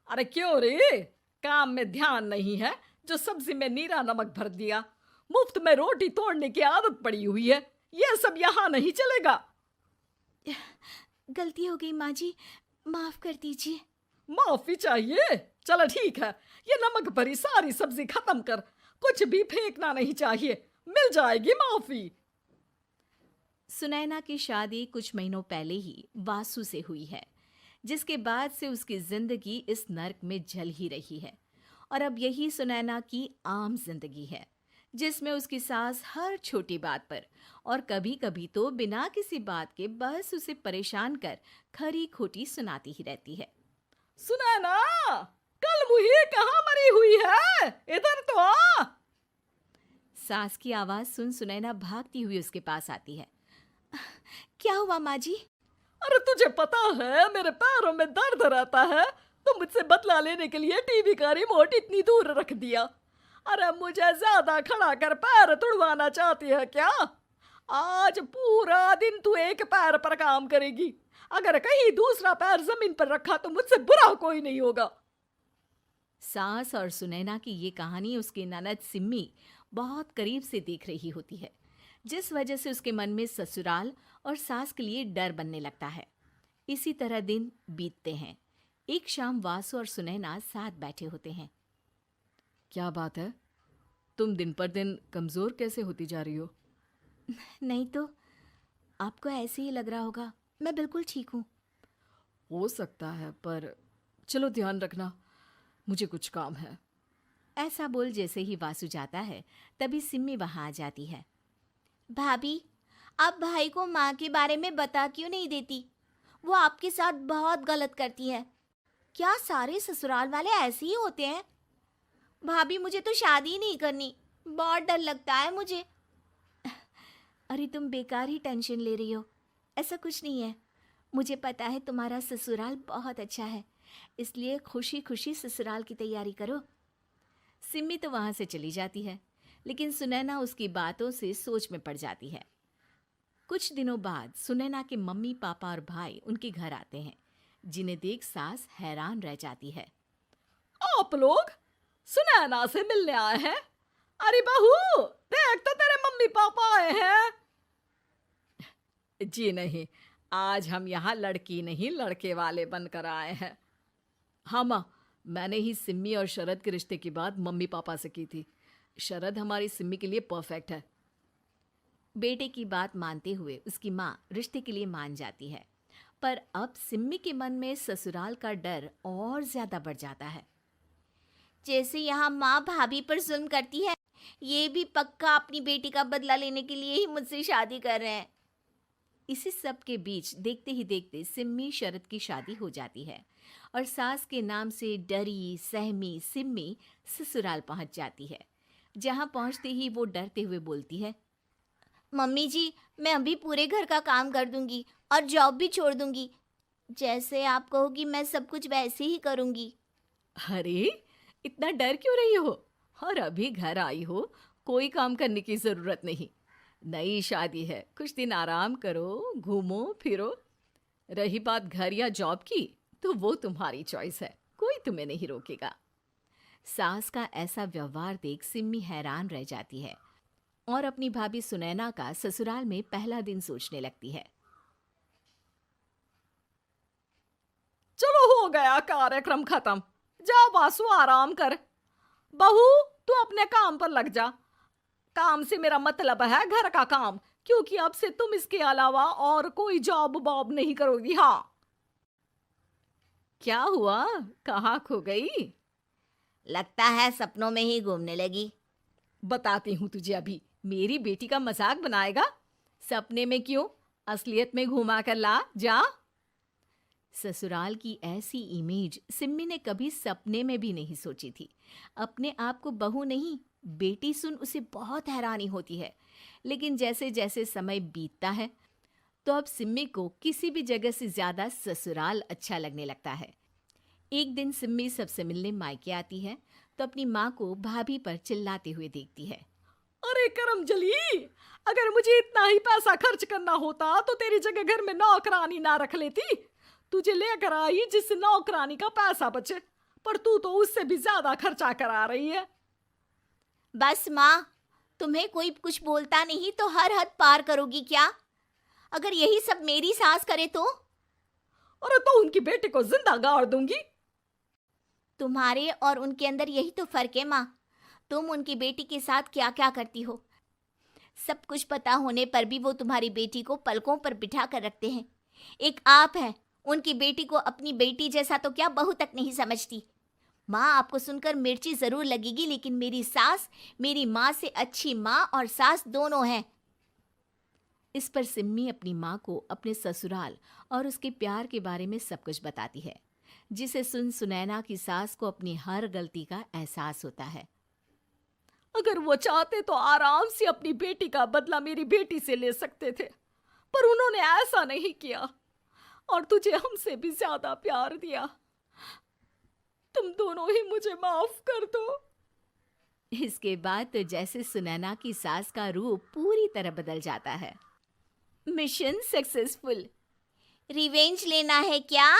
अरे क्यों रे? काम में ध्यान नहीं है जो सब्जी में नीरा नमक भर दिया। मुफ्त में रोटी तोड़ने की आदत पड़ी हुई है। ये सब यहाँ नहीं चलेगा। गलती हो गई माँ जी, माफ कर दीजिए। माफी चाहिए? चलो ठीक है, ये नमक भरी सारी सब्जी खत्म कर। कुछ भी फेंकना नहीं चाहिए, मिल जाएगी माफी। सुनैना की शादी कुछ महीनों पहले ही वासु से हुई है, जिसके बाद से उसकी जिंदगी इस नर्क में जल ही रही है। और अब यही सुनैना की आम जिंदगी है, जिसमें उसकी सास हर छोटी बात पर और कभी कभी तो बिना किसी बात के बस उसे परेशान कर खरी खोटी सुनाती ही रहती है। सुनैना, कल मुही कहाँ मरी हुई है? इधर तो आ। सास की आवाज सुन सुनैना भागती हुई उसके पास आती है। क्या हुआ माँ जी? अरे तुझे पता है मेरे पैरों में दर्द रहता है, तो मुझसे बदला लेने के लिए टीवी का रिमोट इतनी दूर रख दिया। अरे मुझे ज्यादा खड़ा कर पैर तुड़वाना चाहती है क्या? आज पूरा दिन तू एक पैर पर काम करेगी। अगर कहीं दूसरा पैर जमीन पर रखा तो मुझसे बुरा कोई नहीं होगा। सास और सुनैना की ये कहानी उसकी ननद सिम्मी बहुत करीब से देख रही होती है, जिस वजह से उसके मन में ससुराल और सास के लिए डर बनने लगता है। इसी तरह दिन बीतते हैं। एक शाम वासु और सुनैना साथ बैठे होते हैं। क्या बात है? तुम दिन पर दिन कमजोर कैसे होती जा रही हो? नहीं तो, आपको ऐसे ही लग रहा होगा। मैं बिल्कुल ठीक हूँ। हो सकता है, पर चलो ध्यान रखना, मुझे कुछ काम है। ऐसा बोल जैसे ही वासु जाता है, तभी सिम्मी वहां आ जाती है। भाभी, आप भाई को माँ के बारे में बता क्यों नहीं देती? वो आपके साथ बहुत गलत करती है। क्या सारे ससुराल वाले ऐसे ही होते हैं? भाभी, मुझे तो शादी ही नहीं करनी, बहुत डर लगता है मुझे। अरे तुम बेकार ही टेंशन ले रही हो, ऐसा कुछ नहीं है। मुझे पता है तुम्हारा ससुराल बहुत अच्छा है, इसलिए खुशी खुशी ससुराल की तैयारी करो। सिम्मी तो वहां से चली जाती है, लेकिन सुनैना उसकी बातों से सोच में पड़ जाती है। कुछ दिनों बाद सुनैना के मम्मी पापा और भाई उनके घर आते हैं, जिन्हें देख सास हैरान रह जाती है। आप लोग सुनैना से मिलने आए हैं? अरे बहू, देख तो तेरे मम्मी पापा आए हैं। जी नहीं, आज हम यहाँ लड़की नहीं लड़के वाले बनकर आए हैं। हाँ माँ, मैंने ही सिम्मी और शरद के रिश्ते की बात मम्मी पापा से की थी। शरद हमारी सिम्मी के लिए परफेक्ट है। बेटे की बात मानते हुए उसकी माँ रिश्ते के लिए मान जाती है, पर अब सिम्मी के मन में ससुराल का डर और ज्यादा बढ़ जाता है। जैसे यहाँ माँ भाभी पर जुल्म करती है, ये भी पक्का अपनी बेटी का बदला लेने के लिए ही मुझसे शादी कर रहे हैं। इसी सब के बीच देखते ही देखते सिम्मी शरद की शादी हो जाती है और सास के नाम से डरी सहमी सिम्मी ससुराल पहुंच जाती है। जहां पहुंचते ही वो डरते हुए बोलती है, मम्मी जी, मैं अभी पूरे घर का काम कर दूंगी और जॉब भी छोड़ दूंगी। जैसे आप कहोगी मैं सब कुछ वैसे ही करूंगी। अरे, इतना डर क्यों रही हो? और अभी घर आई हो, कोई काम करने की जरूरत नहीं। नई शादी है, कुछ दिन आराम करो, घूमो फिरो। रही बात घर या जॉब की, तो वो तुम्हारी चॉइस है, कोई तुम्हें नहीं रोकेगा। सास का ऐसा व्यवहार देख सिम्मी हैरान रह जाती है और अपनी भाभी सुनैना का ससुराल में पहला दिन सोचने लगती है। चलो हो गया कार्यक्रम खत्म। जा वासु, आराम कर। बहू, तू अपने काम पर लग जा। काम से मेरा मतलब है घर का काम, क्योंकि अब से तुम इसके अलावा और कोई जॉब बॉब नहीं करोगी। हाँ। क्या हुआ? कहाँ खो गई? लगता है सपनों में ही घूमने लगी। बताती हूँ तुझे अभी। मेरी बेटी का मजाक बनाएगा? सपने में क्यों, असलियत में घुमा कर ला। जा। ससुराल की ऐसी इमेज सिम्मी ने कभी सपने में भी नहीं सोची थी। अपने आप को बहू नहीं, बेटी सुन उसे बहुत हैरानी होती है। लेकिन जैसे जैसे समय बीतता है, तो अब सिम्मी को किसी भी जगह से ज्यादा ससुराल अच्छा लगने लगता है। एक दिन सिम्मी सबसे मिलने मायके आती है, तो अपनी माँ को भाभी पर चिल्लाते हुए देखती है। अरे करमजली, अगर मुझे इतना ही पैसा खर्च करना होता तो तेरी जगह घर में नौकरानी ना रख लेती। तुझे लेकर आई जिससे नौकरानी का पैसा बचे। पर तू तो उससे भी ज्यादा खर्चा करा रही है। बस माँ, तुम्हें कोई कुछ बोलता नहीं तो हर हद पार करोगी क्या? अगर यही सब मेरी सास करे तो? और तो उनकी बेटी को जिंदा गाड़ दूंगी। तुम्हारे और उनके अंदर यही तो फर्क है माँ। तुम उनकी बेटी के साथ क्या क्या करती हो, सब कुछ पता होने पर भी वो तुम्हारी बेटी को पलकों पर बिठा कर रखते हैं। एक आप हैं, उनकी बेटी को अपनी बेटी जैसा तो क्या बहू तक नहीं समझती। माँ, आपको सुनकर मिर्ची जरूर लगेगी, लेकिन मेरी सास मेरी माँ से अच्छी माँ और सास दोनों हैं। इस पर सिम्मी अपनी माँ को अपने ससुराल और उसके प्यार के बारे में सब कुछ बताती है, जिसे सुन सुनैना की सास को अपनी हर गलती का एहसास होता है। अगर वो चाहते तो आराम से अपनी बेटी का बदला मेरी बेटी से ले सकते थे, पर उन्होंने ऐसा नहीं किया और तुझे हमसे भी ज्यादा प्यार दिया। तुम दोनों ही मुझे माफ कर दो। इसके बाद तो जैसे सुनैना की सास का रूप पूरी तरह बदल जाता है। Mission successful. रिवेंज लेना है क्या?